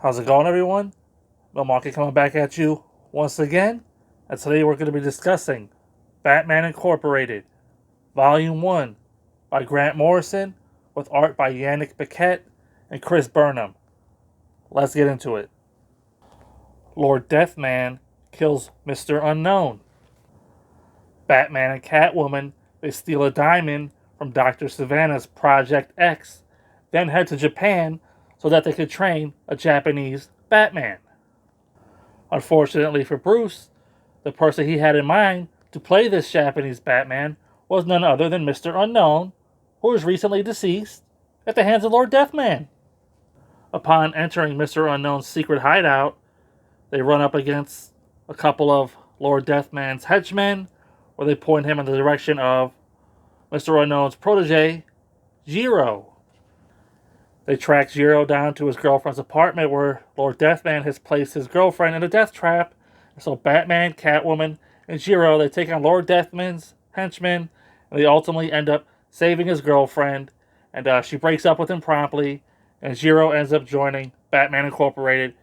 How's it going, everyone? Milwaukee coming back at you once again. And today we're going to be discussing Batman Incorporated, Volume 1 by Grant Morrison, with art by Yannick Paquette and Chris Burnham. Let's get into it. Lord Deathman kills Mr. Unknown. Batman and Catwoman, they steal a diamond from Dr. Savannah's Project X, then head to Japan so that they could train a Japanese Batman. Unfortunately for Bruce, the person he had in mind to play this Japanese Batman was none other than Mr. Unknown, who was recently deceased at the hands of Lord Deathman. Upon entering Mr. Unknown's secret hideout, they run up against a couple of Lord Deathman's henchmen, where they point him in the direction of Mr. Unknown's protege, Jiro. They track Jiro down to his girlfriend's apartment, where Lord Deathman has placed his girlfriend in a death trap. So Batman, Catwoman, and Jiro, they take on Lord Deathman's henchmen, and they ultimately end up saving his girlfriend. And she breaks up with him promptly, and Jiro ends up joining Batman Incorporated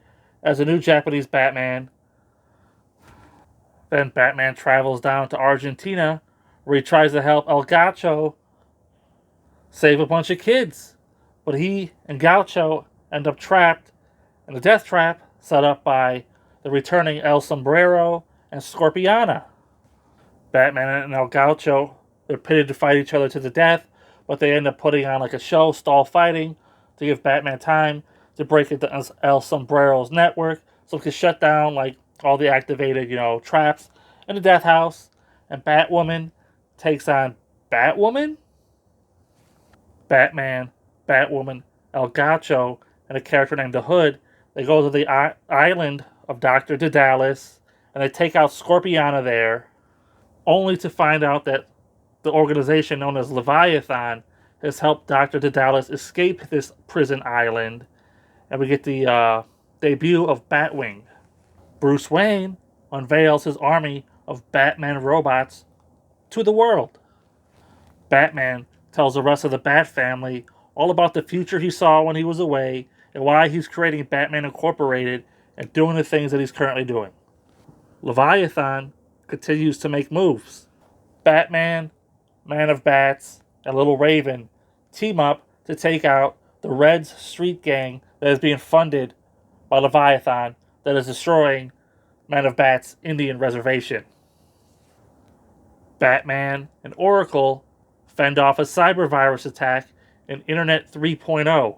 as a new Japanese Batman. Then Batman travels down to Argentina, where he tries to help El Gacho save a bunch of kids. But he and Gaucho end up trapped in the death trap set up by the returning El Sombrero and Scorpiana. Batman and El Gaucho, they're pitted to fight each other to the death, but they end up putting on like a show, stall fighting, to give Batman time to break into El Sombrero's network so it can shut down like all the activated, traps in the death house. And Batwoman takes on Batwoman? Batman, Batwoman, El Gacho, and a character named The Hood, they go to the island of Dr. Daedalus, and they take out Scorpiana there, only to find out that the organization known as Leviathan has helped Dr. Daedalus escape this prison island, and we get the debut of Batwing. Bruce Wayne unveils his army of Batman robots to the world. Batman tells the rest of the Bat family all about the future he saw when he was away and why he's creating Batman Incorporated and doing the things that he's currently doing. Leviathan continues to make moves. Batman, Man of Bats, and Little Raven team up to take out the Reds street gang that is being funded by Leviathan that is destroying Man of Bats' Indian reservation. Batman and Oracle fend off a cyber virus attack in Internet 3.0.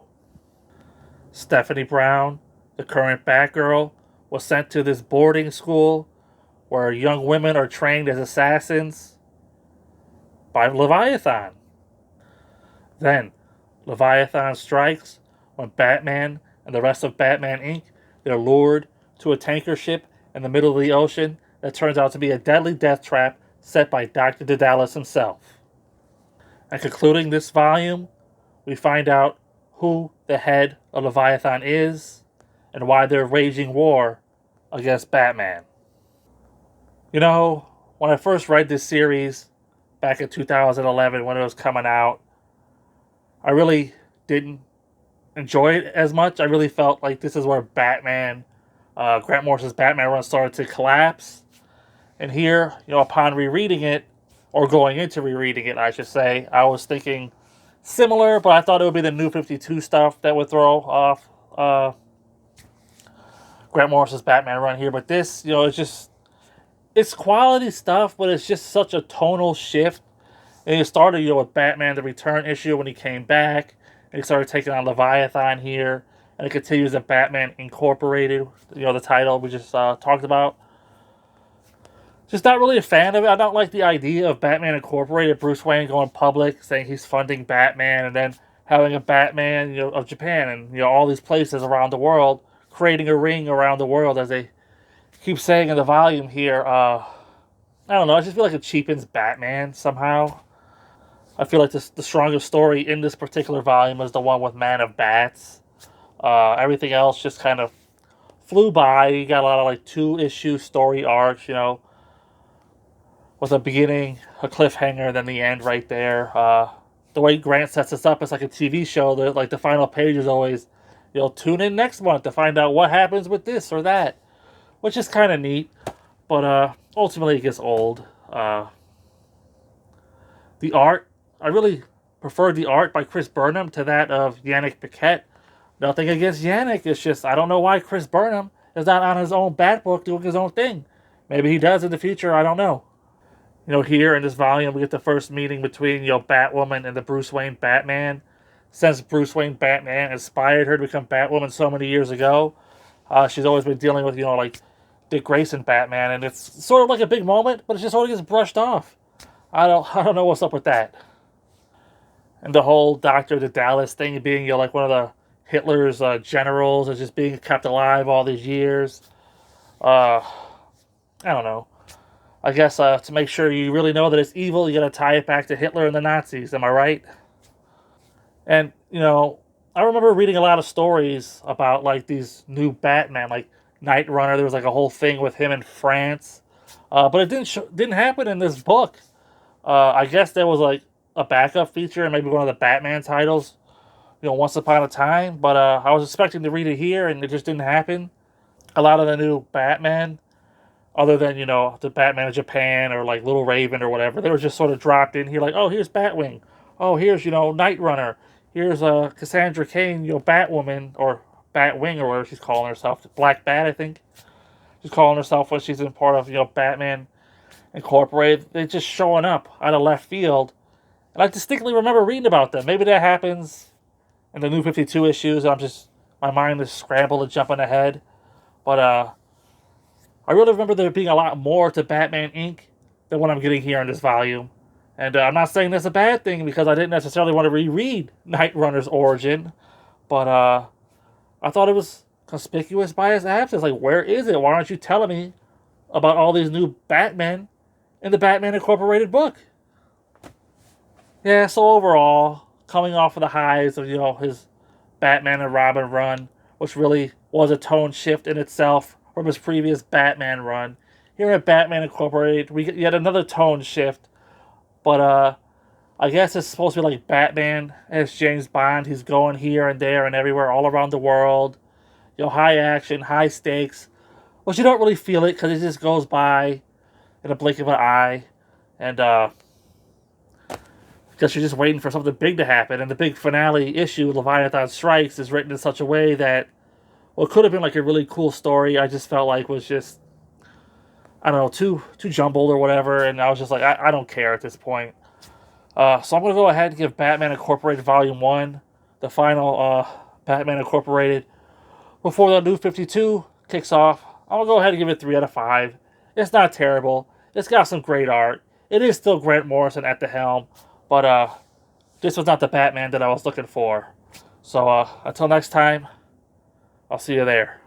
Stephanie Brown, the current Batgirl, was sent to this boarding school where young women are trained as assassins by Leviathan. Then, Leviathan strikes when Batman and the rest of Batman Inc. they're lured to a tanker ship in the middle of the ocean that turns out to be a deadly death trap set by Dr. Daedalus himself. And concluding this volume, we find out who the head of Leviathan is and why they're waging war against Batman. When I first read this series back in 2011 when it was coming out, I really didn't enjoy it as much. I really felt like this is where Batman, Grant Morrison's Batman run started to collapse. And here, upon rereading it, or going into rereading it, I should say, I was thinking similar, but I thought it would be the New 52 stuff that would throw off Grant Morrison's Batman run here. But this, it's quality stuff, but it's just such a tonal shift. And it started, with Batman the Return issue when he came back, and he started taking on Leviathan here, and it continues at Batman Incorporated, the title we just talked about. Just not really a fan of it. I don't like the idea of Batman Incorporated, Bruce Wayne going public, saying he's funding Batman, and then having a Batman, of Japan, and, all these places around the world, creating a ring around the world, as they keep saying in the volume here. I don't know, I just feel like it cheapens Batman somehow. I feel like the strongest story in this particular volume is the one with Man of Bats. Everything else just kind of flew by. You got a lot of 2-issue story arcs, with a beginning, a cliffhanger, then the end right there. The way Grant sets this up, it's like a TV show. The final page is always you'll tune in next month to find out what happens with this or that, which is kind of neat. But ultimately, it gets old. The art, I really preferred the art by Chris Burnham to that of Yannick Paquette. Nothing against Yannick. It's just I don't know why Chris Burnham is not on his own Bat book doing his own thing. Maybe he does in the future. I don't know. Here in this volume, we get the first meeting between, Batwoman and the Bruce Wayne Batman. Since Bruce Wayne Batman inspired her to become Batwoman so many years ago, she's always been dealing with, like Dick Grayson Batman, and it's sort of like a big moment, but it just sort of gets brushed off. I don't know what's up with that. And the whole Dr. Dallas thing being, like one of the Hitler's generals is just being kept alive all these years. I don't know. I guess to make sure you really know that it's evil, you gotta tie it back to Hitler and the Nazis. Am I right? And I remember reading a lot of stories about like these new Batman, like Night Runner. There was like a whole thing with him in France, but it didn't happen in this book. I guess there was like a backup feature and maybe one of the Batman titles, once upon a time. But I was expecting to read it here, and it just didn't happen. A lot of the new Batman, other than the Batman of Japan or like Little Raven or whatever, they were just sort of dropped in here. Like, oh, here's Batwing. Oh, here's Night Runner. Here's Cassandra Cain, Batwoman or Batwing or whatever she's calling herself, Black Bat, I think. She's calling herself when she's in part of Batman Incorporated. They're just showing up out of left field, and I distinctly remember reading about them. Maybe that happens in the New 52 issues, and my mind is scrambled and jumping ahead. But I really remember there being a lot more to Batman Inc. than what I'm getting here in this volume. And I'm not saying that's a bad thing, because I didn't necessarily want to reread Night Runner's origin. But I thought it was conspicuous by his absence. Like, where is it? Why aren't you telling me about all these new Batmen in the Batman Incorporated book? Yeah, so overall, coming off of the highs of, his Batman and Robin run, which really was a tone shift in itself from his previous Batman run, here at Batman Incorporated, we get yet another tone shift. But I guess it's supposed to be like Batman as James Bond. He's going here and there and everywhere, all around the world. High action, high stakes. But you don't really feel it because it just goes by in a blink of an eye. And I guess you're just waiting for something big to happen. And the big finale issue, Leviathan Strikes, is written in such a way that, well, it could have been like a really cool story. I just felt like was just, I don't know, too jumbled or whatever, and I was just like, I don't care at this point. So I'm going to go ahead and give Batman Incorporated Volume 1, the final Batman Incorporated, before the New 52 kicks off. I'm going to go ahead and give it 3 out of 5. It's not terrible. It's got some great art. It is still Grant Morrison at the helm, but this was not the Batman that I was looking for. So until next time, I'll see you there.